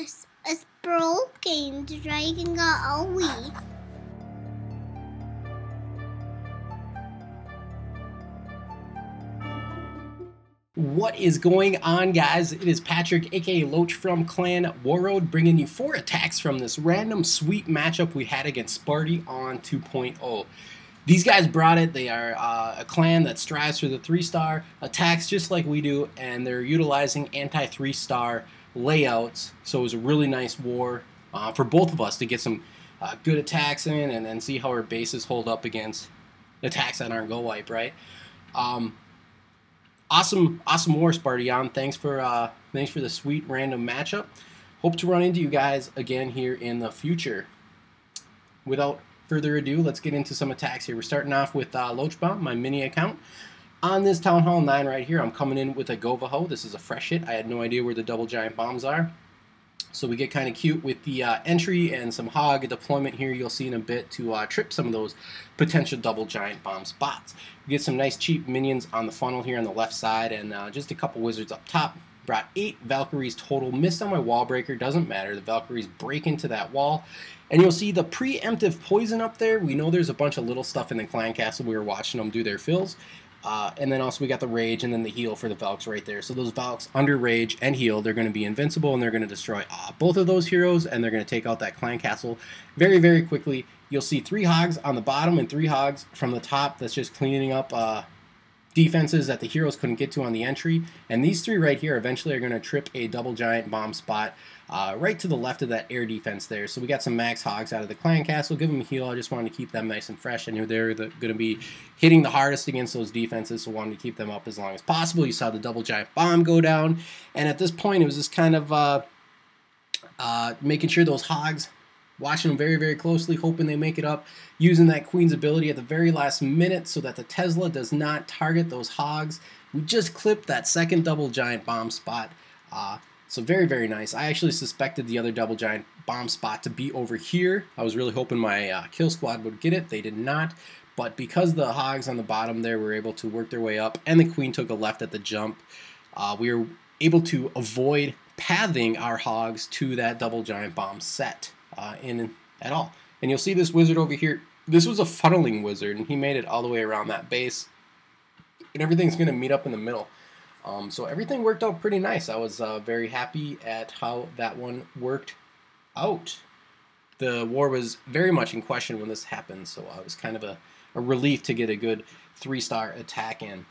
It's broken. The dragon got away. What is going on, guys? It is Patrick, aka Loach from Clan Warroad, bringing you 4 attacks from this random sweet matchup we had against Sparty On 2.0. These guys brought it. They are a clan that strives for the 3-star, attacks just like we do, and they're utilizing anti-3-star layouts. So it was a really nice war for both of us to get some good attacks in and then see how our bases hold up against attacks that aren't go wipe, right? Awesome war, Sparty On. Thanks for the sweet random matchup. Hope to run into you guys again here in the future. Without further ado, let's get into some attacks here. We're starting off with Loachbomb, my mini account. On this Town Hall 9 right here, I'm coming in with a Govaho. This is a fresh hit. I had no idea where the double giant bombs are. So we get kind of cute with the entry and some hog deployment here. You'll see in a bit to trip some of those potential double giant bomb spots. We get some nice cheap minions on the funnel here on the left side, and just a couple wizards up top. Brought 8 Valkyries total. Missed on my wall breaker. Doesn't matter. The Valkyries break into that wall. And you'll see the preemptive poison up there. We know there's a bunch of little stuff in the clan castle. We were watching them do their fills. And then also we got the rage and then the heal for the Valks right there. So those Valks under rage and heal, they're going to be invincible and they're going to destroy both of those heroes, and they're going to take out that clan castle very, very quickly. You'll see 3 hogs on the bottom and 3 hogs from the top. That's just cleaning up defenses that the heroes couldn't get to on the entry. And these 3 right here eventually are going to trip a double giant bomb spot right to the left of that air defense there. So we got some max hogs out of the clan castle. Give them a heal. I just wanted to keep them nice and fresh. I knew they're going to be hitting the hardest against those defenses, so wanted to keep them up as long as possible. You saw the double giant bomb go down, and at this point it was just kind of making sure those hogs, watching them very, very closely, hoping they make it up, using that Queen's ability at the very last minute so that the Tesla does not target those hogs. We just clipped that second double giant bomb spot. So very, very nice. I actually suspected the other double giant bomb spot to be over here. I was really hoping my kill squad would get it. They did not. But because the hogs on the bottom there were able to work their way up and the Queen took a left at the jump, we were able to avoid pathing our hogs to that double giant bomb set in at all. And you'll see this wizard over here. This was a funneling wizard, and he made it all the way around that base. And everything's going to meet up in the middle. So everything worked out pretty nice. I was very happy at how that one worked out. The war was very much in question when this happened, so it was kind of a relief to get a good 3-star attack in.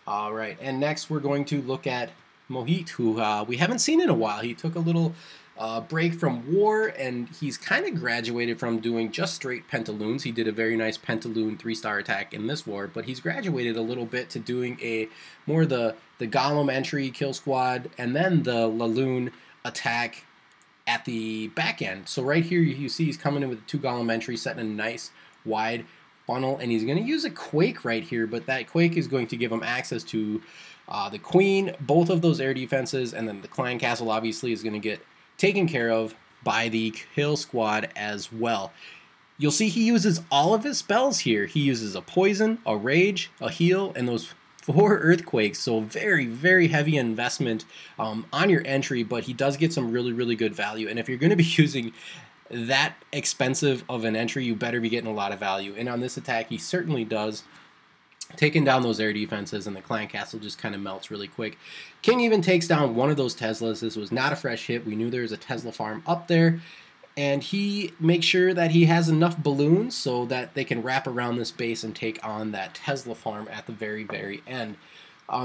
All right, and next we're going to look at Mohit, who we haven't seen in a while. He took a little break from war, and he's kind of graduated from doing just straight Pentaloons. He did a very nice Pentaloon 3-star attack in this war, but he's graduated a little bit to doing a more the Golem entry kill squad and then the Laloon attack at the back end. So right here you see he's coming in with 2 Golem entries, setting a nice wide funnel, and he's going to use a Quake right here, but that Quake is going to give him access to the Queen, both of those air defenses, and then the clan castle obviously is going to get taken care of by the kill squad as well. You'll see he uses all of his spells here. He uses a poison, a rage, a heal, and those 4 earthquakes. So very, very heavy investment on your entry, but he does get some really, really good value. And if you're going to be using that expensive of an entry, you better be getting a lot of value. And on this attack, he certainly does. Taking down those air defenses, and the clan castle just kind of melts really quick. King even takes down one of those Teslas. This was not a fresh hit. We knew there was a Tesla farm up there, and he makes sure that he has enough balloons so that they can wrap around this base and take on that Tesla farm at the very, very end.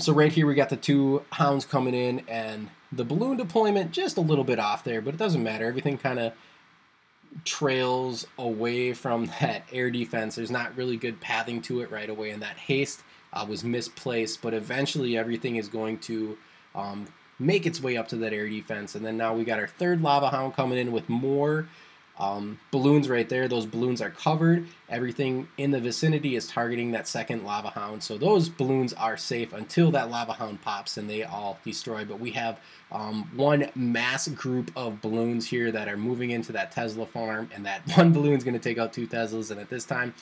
So right here we got the 2 hounds coming in, and the balloon deployment just a little bit off there, but it doesn't matter. Everything kind of trails away from that air defense. There's not really good pathing to it right away, and that haste was misplaced, but eventually everything is going to make its way up to that air defense. And then now we got our 3rd lava hound coming in with more balloons right there. Those balloons are covered. Everything in the vicinity is targeting that 2nd lava hound, so those balloons are safe until that lava hound pops and they all destroy. But we have one mass group of balloons here that are moving into that Tesla farm, and that one balloon is going to take out 2 Teslas. And at this time,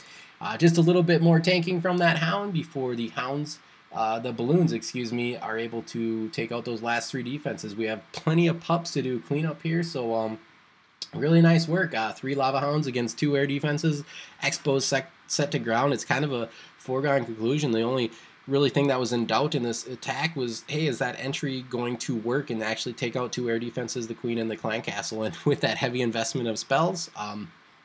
just a little bit more tanking from that hound before the hounds the balloons, excuse me, are able to take out those last 3 defenses. We have plenty of pups to do cleanup here, so really nice work. 3 lava hounds against 2 air defenses, exposed set to ground. It's kind of a foregone conclusion. The only really thing that was in doubt in this attack was, hey, is that entry going to work and actually take out 2 air defenses, the queen and the clan castle? And with that heavy investment of spells,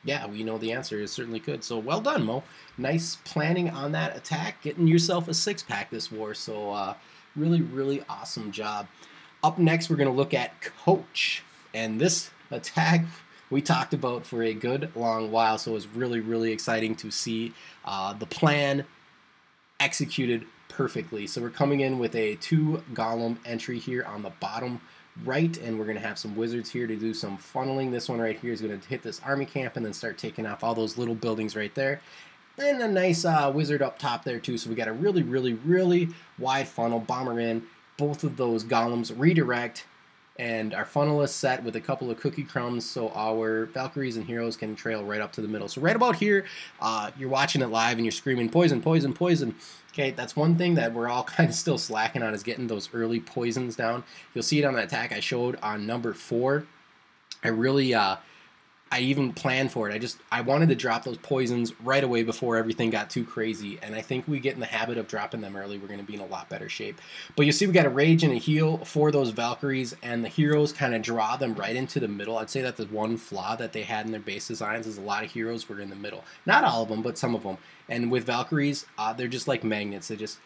yeah, we know the answer. It certainly could. So well done, Mo. Nice planning on that attack, getting yourself a 6-pack this war. So really, really awesome job. Up next, we're going to look at Coach. And this attack we talked about for a good long while, so it was really, really exciting to see the plan executed perfectly. So we're coming in with a 2 golem entry here on the bottom right, and we're going to have some wizards here to do some funneling. This one right here is going to hit this army camp and then start taking off all those little buildings right there. And a nice wizard up top there too. So we got a really, really, really wide funnel. Bomber in. Both of those golems redirect. And our funnel is set with a couple of cookie crumbs so our Valkyries and heroes can trail right up to the middle. So right about here, you're watching it live and you're screaming, poison, poison, poison. Okay, that's one thing that we're all kind of still slacking on, is getting those early poisons down. You'll see it on the attack I showed on number 4. I really, I even planned for it. I wanted to drop those poisons right away before everything got too crazy, and I think we get in the habit of dropping them early, we're going to be in a lot better shape. But you see we got a rage and a heal for those Valkyries, and the heroes kind of draw them right into the middle. I'd say that the one flaw that they had in their base designs is a lot of heroes were in the middle. Not all of them, but some of them. And with Valkyries, they're just like magnets. They just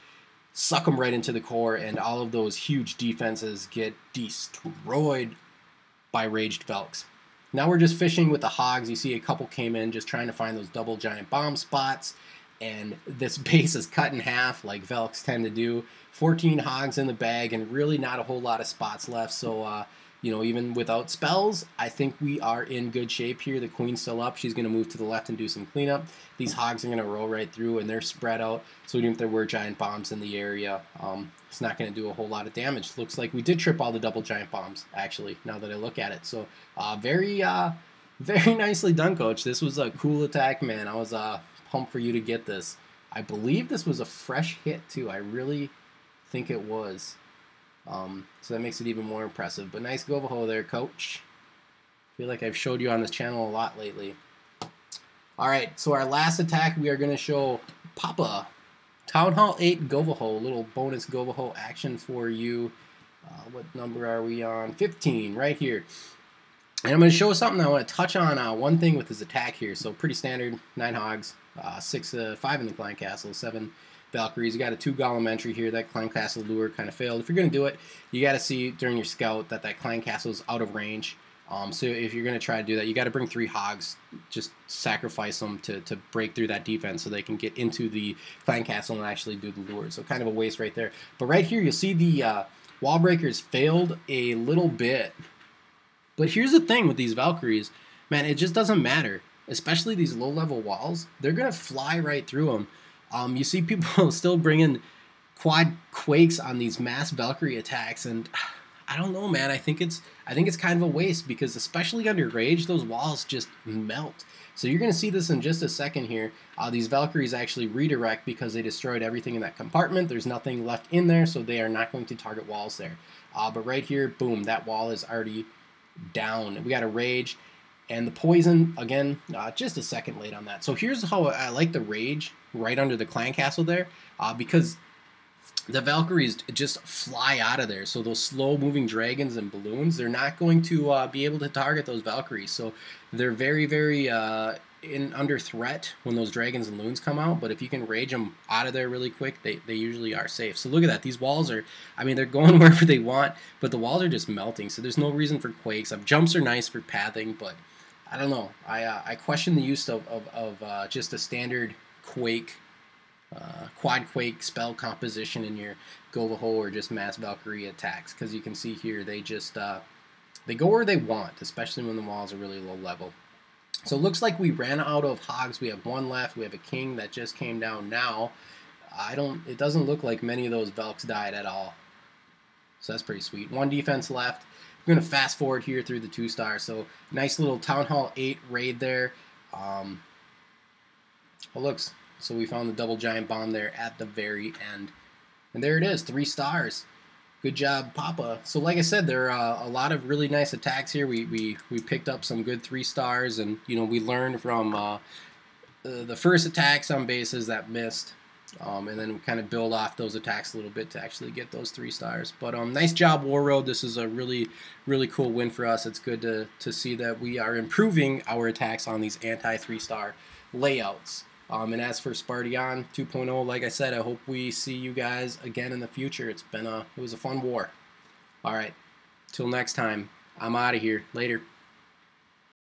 suck them right into the core, and all of those huge defenses get destroyed by raged Valks. Now we're just fishing with the hogs. You see a couple came in just trying to find those double giant bomb spots, and this base is cut in half like Velks tend to do. 14 hogs in the bag and really not a whole lot of spots left, so you know, even without spells, I think we are in good shape here. The queen's still up. She's going to move to the left and do some cleanup. These hogs are going to roll right through, and they're spread out, so even if there were giant bombs in the area, it's not going to do a whole lot of damage. Looks like we did trip all the double giant bombs, actually, now that I look at it. So very nicely done, Coach. This was a cool attack, man. I was pumped for you to get this. I believe this was a fresh hit, too. I really think it was. So that makes it even more impressive. But nice go-ho there, Coach. Feel like I've showed you on this channel a lot lately. Alright, so our last attack, we are going to show Papa. Town Hall 8 go-ho, little bonus go-ho action for you. What number are we on? 15, right here. And I'm going to show something. I want to touch on one thing with this attack here. So pretty standard, 9 hogs, 5 in the clan castle, 7 Valkyries. You got a 2 golem entry here. That clan castle lure kind of failed. If you're going to do it, you got to see during your scout that clan castle is out of range. So if you're going to try to do that, you got to bring 3 hogs. Just sacrifice them to break through that defense so they can get into the clan castle and actually do the lure. So kind of a waste right there. But right here, you'll see the wall breakers failed a little bit. But here's the thing with these Valkyries, man, it just doesn't matter. Especially these low-level walls, they're going to fly right through them. You see people still bringing quad quakes on these mass Valkyrie attacks, and I don't know, man. I think it's kind of a waste because especially under rage, those walls just melt. So you're going to see this in just a second here. These Valkyries actually redirect because they destroyed everything in that compartment. There's nothing left in there, so they are not going to target walls there. But right here, boom, that wall is already down. We got a rage. And the poison, again, just a second late on that. So here's how I like the rage right under the clan castle there, because the Valkyries just fly out of there. So those slow-moving dragons and balloons, they're not going to be able to target those Valkyries. So they're very, very under threat when those dragons and loons come out. But if you can rage them out of there really quick, they usually are safe. So look at that. These walls are, I mean, they're going wherever they want, but the walls are just melting. So there's no reason for quakes. Jumps are nice for pathing, but I don't know. I question the use of just a standard quake, quad quake spell composition in your go-ho or just mass Valkyrie attacks, because you can see here they just they go where they want, especially when the walls are really low level. So it looks like we ran out of hogs. We have 1 left. We have a king that just came down now. It doesn't look like many of those Velks died at all. So that's pretty sweet. 1 defense left. We're going to fast forward here through the 2-star. So nice little Town Hall 8 raid there. Oh, looks. So we found the double giant bomb there at the very end. And there it is, 3 stars. Good job, Papa. So like I said, there are a lot of really nice attacks here. We picked up some good 3 stars, and we learned from the first attacks on bases that missed, and then we kind of build off those attacks a little bit to actually get those 3 stars. But nice job, Warroad. This is a really cool win for us. It's good to see that we are improving our attacks on these anti 3-star layouts. And as for Sparty On 2.0, like I said, I hope we see you guys again in the future. It was a fun war. All right, till next time, I'm out of here. Later.